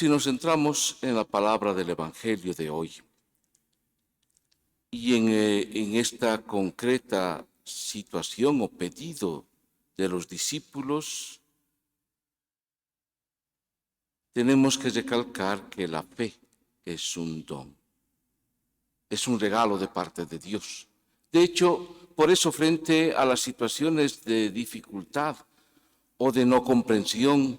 Si nos centramos en la palabra del Evangelio de hoy y en esta concreta situación o pedido de los discípulos, tenemos que recalcar que la fe es un don, es un regalo de parte de Dios. De hecho, por eso frente a las situaciones de dificultad o de no comprensión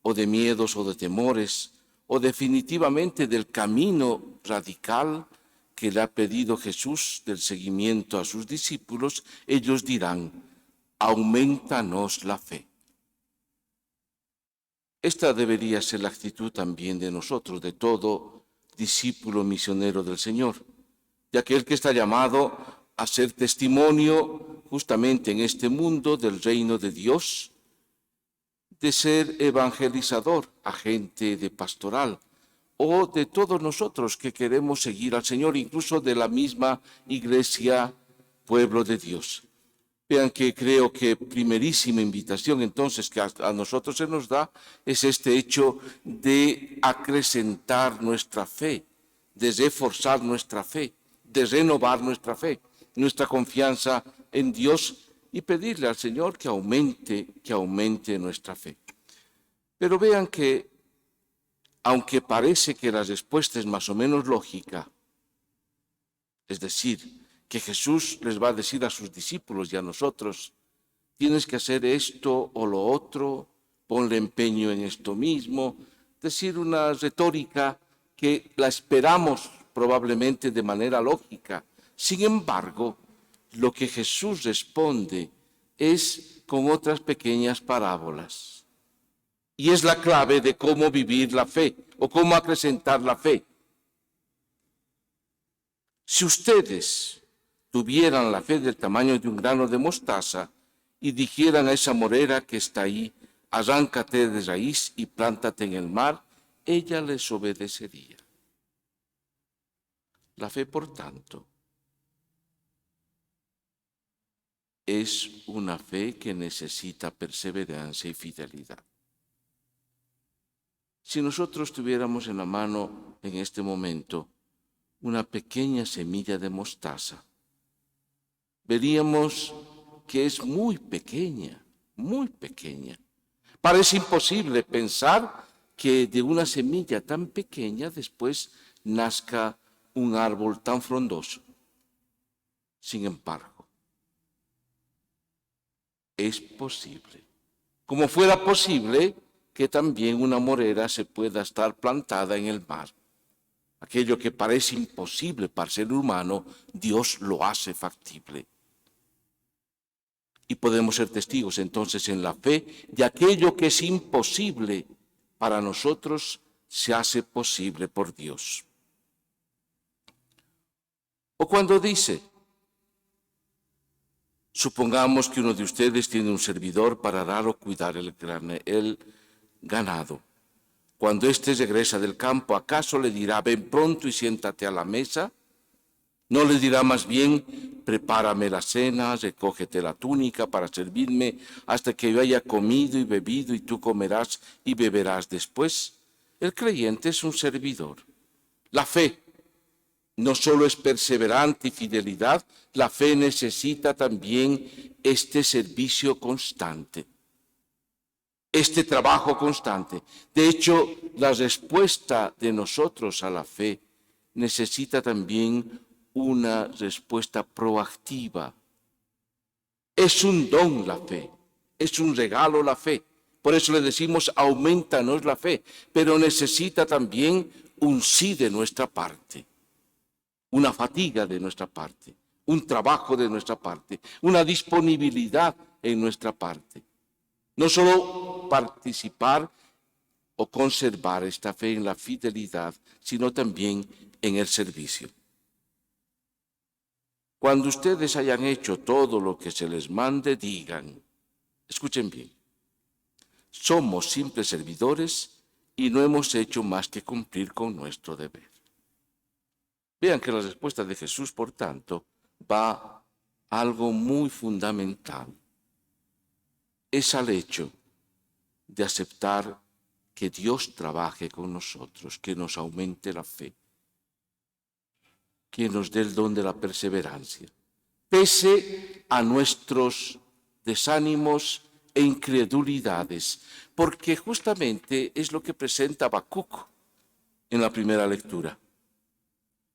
o de miedos o de temores o definitivamente del camino radical que le ha pedido Jesús del seguimiento a sus discípulos, ellos dirán: aumentanos la fe. Esta debería ser la actitud también de nosotros, de todo discípulo misionero del Señor, de aquel que está llamado a ser testimonio justamente en este mundo del reino de Dios, de ser evangelizador, agente de pastoral, o de todos nosotros que queremos seguir al Señor, incluso de la misma iglesia, pueblo de Dios. Vean que creo que primerísima invitación entonces que a nosotros se nos da es este hecho de acrecentar nuestra fe, de reforzar nuestra fe, de renovar nuestra fe, nuestra confianza en Dios y pedirle al Señor que aumente nuestra fe. Pero vean que, aunque parece que la respuesta es más o menos lógica, es decir, que Jesús les va a decir a sus discípulos y a nosotros: tienes que hacer esto o lo otro, ponle empeño en esto mismo, decir una retórica que la esperamos probablemente de manera lógica. Sin embargo, lo que Jesús responde es con otras pequeñas parábolas. Y es la clave de cómo vivir la fe o cómo acrecentar la fe. Si ustedes tuvieran la fe del tamaño de un grano de mostaza y dijeran a esa morera que está ahí: arráncate de raíz y plántate en el mar, ella les obedecería. La fe, por tanto, es una fe que necesita perseverancia y fidelidad. Si nosotros tuviéramos en la mano en este momento una pequeña semilla de mostaza, veríamos que es muy pequeña, muy pequeña. Parece imposible pensar que de una semilla tan pequeña después nazca un árbol tan frondoso. Sin embargo, es posible. Como fuera posible que también una morera se pueda estar plantada en el mar. Aquello que parece imposible para el ser humano, Dios lo hace factible. Y podemos ser testigos entonces en la fe de aquello que es imposible para nosotros se hace posible por Dios. O cuando dice: supongamos que uno de ustedes tiene un servidor para dar o cuidar el ganado. Cuando éste regresa del campo, ¿acaso le dirá: ven pronto y siéntate a la mesa? ¿No le dirá más bien: prepárame la cena, recógete la túnica para servirme hasta que yo haya comido y bebido y tú comerás y beberás después? El creyente es un servidor. La fe no solo es perseverante y fidelidad, la fe necesita también este servicio constante, este trabajo constante. De hecho, la respuesta de nosotros a la fe necesita también una respuesta proactiva. Es un don la fe, es un regalo la fe. Por eso le decimos: aumentanos la fe, pero necesita también un sí de nuestra parte, una fatiga de nuestra parte, un trabajo de nuestra parte, una disponibilidad en nuestra parte. No solo participar o conservar esta fe en la fidelidad, sino también en el servicio. Cuando ustedes hayan hecho todo lo que se les mande, digan, escuchen bien: somos simples servidores y no hemos hecho más que cumplir con nuestro deber. Vean que la respuesta de Jesús, por tanto, va a algo muy fundamental. Es al hecho de aceptar que Dios trabaje con nosotros, que nos aumente la fe, que nos dé el don de la perseverancia, pese a nuestros desánimos e incredulidades, porque justamente es lo que presenta Habacuc en la primera lectura.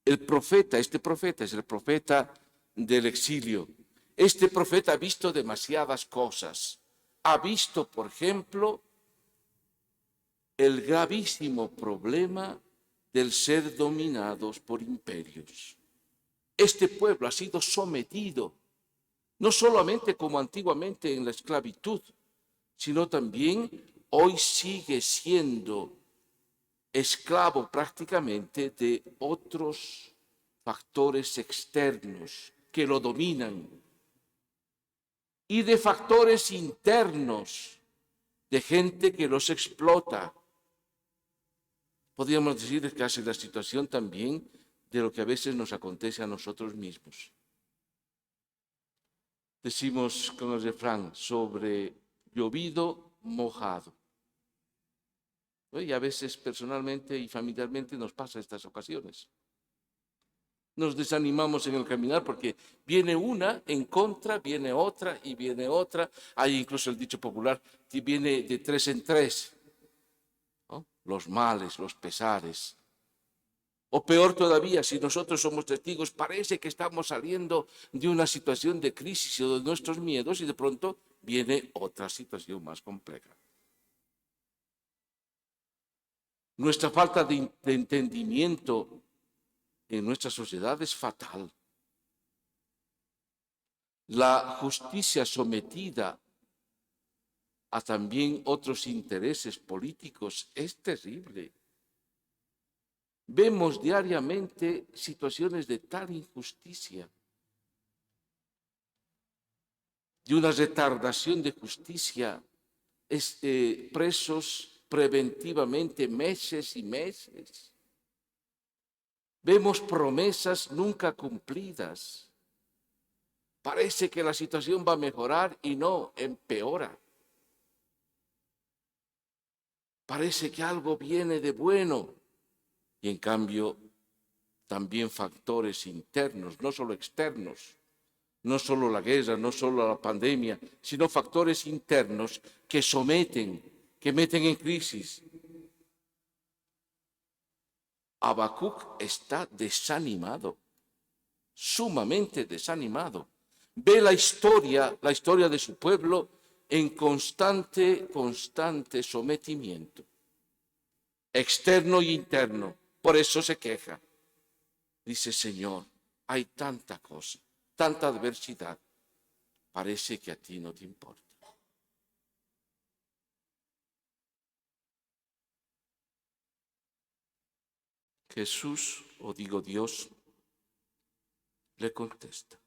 El profeta, este profeta es el profeta del exilio. Este profeta ha visto demasiadas cosas. Ha visto, por ejemplo, el gravísimo problema del ser dominados por imperios. Este pueblo ha sido sometido, no solamente como antiguamente en la esclavitud, sino también hoy sigue siendo esclavo prácticamente de otros factores externos que lo dominan y de factores internos de gente que los explota. Podríamos decir que casi la situación también de lo que a veces nos acontece a nosotros mismos. Decimos con el refrán, sobre llovido, mojado. Y a veces personalmente y familiarmente nos pasa estas ocasiones. Nos desanimamos en el caminar porque viene una en contra, viene otra y viene otra. Hay incluso el dicho popular que viene de tres en tres, ¿no? Los males, los pesares. O peor todavía, si nosotros somos testigos, parece que estamos saliendo de una situación de crisis o de nuestros miedos y de pronto viene otra situación más compleja. Nuestra falta de entendimiento en nuestra sociedad es fatal. La justicia sometida a también otros intereses políticos es terrible. Vemos diariamente situaciones de tal injusticia, de una retardación de justicia, presos preventivamente meses y meses. Vemos promesas nunca cumplidas. Parece que la situación va a mejorar y no, empeora. Parece que algo viene de bueno y en cambio también factores internos, no solo externos, no solo la guerra, no solo la pandemia, sino factores internos que someten, que meten en crisis. Habacuc está desanimado, sumamente desanimado. Ve la historia de su pueblo en constante sometimiento, externo e interno. Por eso se queja. Dice, Señor, hay tanta cosa, tanta adversidad, parece que a ti no te importa. Jesús, o digo Dios, le contesta.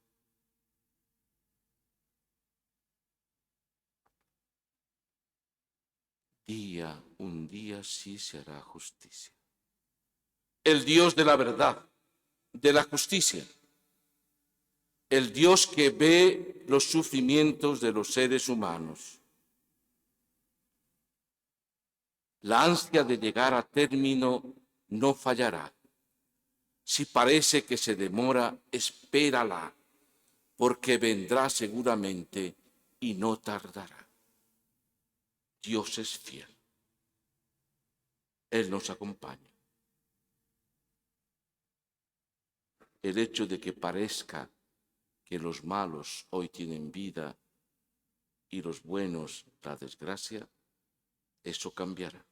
Un día sí se hará justicia. El Dios de la verdad, de la justicia. El Dios que ve los sufrimientos de los seres humanos. La ansia de llegar a término no fallará. Si parece que se demora, espérala, porque vendrá seguramente y no tardará. Dios es fiel. Él nos acompaña. El hecho de que parezca que los malos hoy tienen vida y los buenos la desgracia, eso cambiará.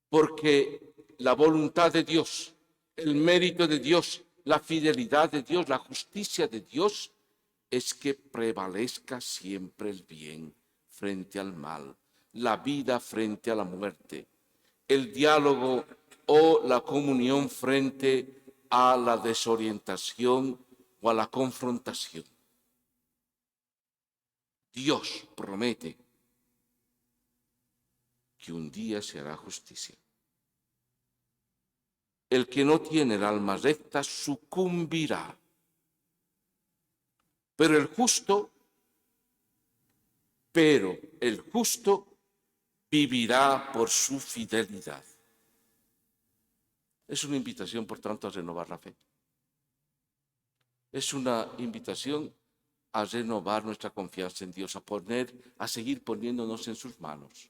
Porque la voluntad de Dios, el mérito de Dios, la fidelidad de Dios, la justicia de Dios, es que prevalezca siempre el bien frente al mal, la vida frente a la muerte, el diálogo o la comunión frente a la desorientación o a la confrontación. Dios promete que un día se hará justicia. El que no tiene el alma recta sucumbirá. Pero el justo vivirá por su fidelidad. Es una invitación, por tanto, a renovar la fe. Es una invitación a renovar nuestra confianza en Dios, a seguir poniéndonos en sus manos,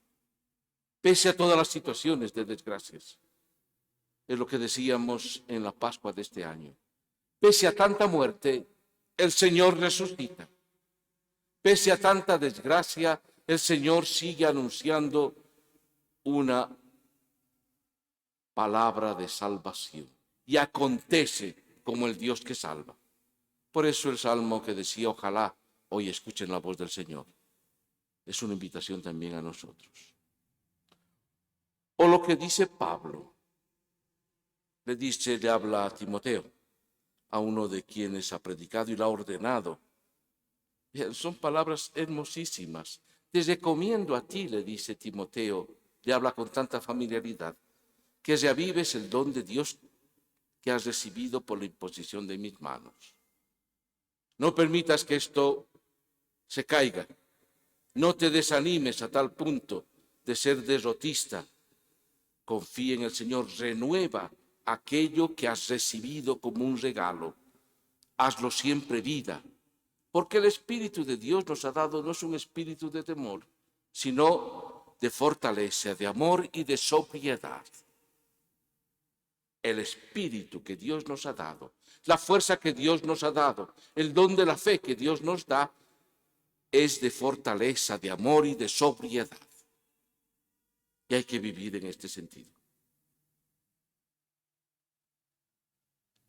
pese a todas las situaciones de desgracias. Es lo que decíamos en la Pascua de este año. Pese a tanta muerte, el Señor resucita. Pese a tanta desgracia, el Señor sigue anunciando una palabra de salvación. Y acontece como el Dios que salva. Por eso el salmo que decía, ojalá hoy escuchen la voz del Señor, es una invitación también a nosotros. O lo que dice Pablo, le habla a Timoteo, a uno de quienes ha predicado y lo ha ordenado. Son palabras hermosísimas. Te recomiendo a ti, le dice Timoteo, le habla con tanta familiaridad, que reavives el don de Dios que has recibido por la imposición de mis manos. No permitas que esto se caiga. No te desanimes a tal punto de ser derrotista. Confía en el Señor, renueva aquello que has recibido como un regalo. Hazlo siempre vida, porque el Espíritu de Dios nos ha dado no es un espíritu de temor, sino de fortaleza, de amor y de sobriedad. El Espíritu que Dios nos ha dado, la fuerza que Dios nos ha dado, el don de la fe que Dios nos da, es de fortaleza, de amor y de sobriedad. Y hay que vivir en este sentido.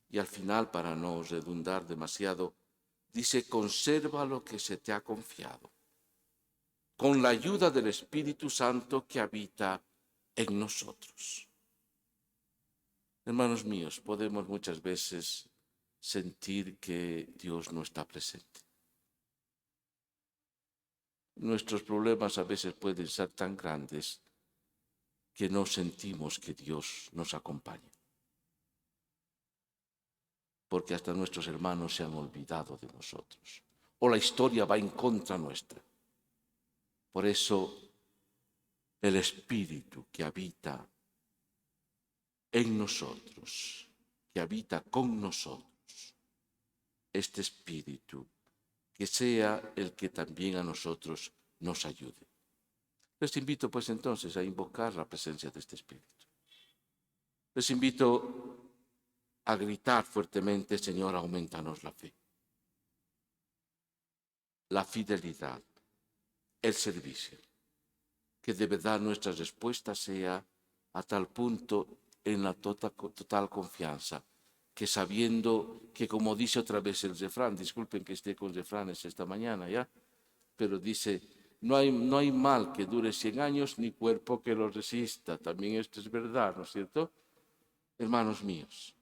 Y al final, para no redundar demasiado, dice, conserva lo que se te ha confiado, con la ayuda del Espíritu Santo que habita en nosotros. Hermanos míos, podemos muchas veces sentir que Dios no está presente. Nuestros problemas a veces pueden ser tan grandes que no sentimos que Dios nos acompaña. Porque hasta nuestros hermanos se han olvidado de nosotros. O la historia va en contra nuestra. Por eso, el Espíritu que habita en nosotros, que habita con nosotros, este Espíritu, que sea el que también a nosotros nos ayude. Les invito pues entonces a invocar la presencia de este Espíritu. Les invito a gritar fuertemente, Señor, aumentanos la fe, la fidelidad, el servicio. Que de verdad nuestra respuesta sea a tal punto en la total confianza, que sabiendo que, como dice otra vez el refrán, disculpen que esté con refranes esta mañana ya, pero dice, no hay mal que dure 100 años ni cuerpo que lo resista. También esto es verdad, ¿no es cierto? Hermanos míos,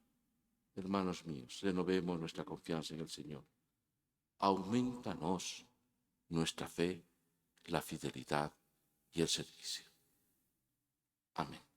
renovemos nuestra confianza en el Señor. Aumentanos nuestra fe, la fidelidad y el servicio. Amén.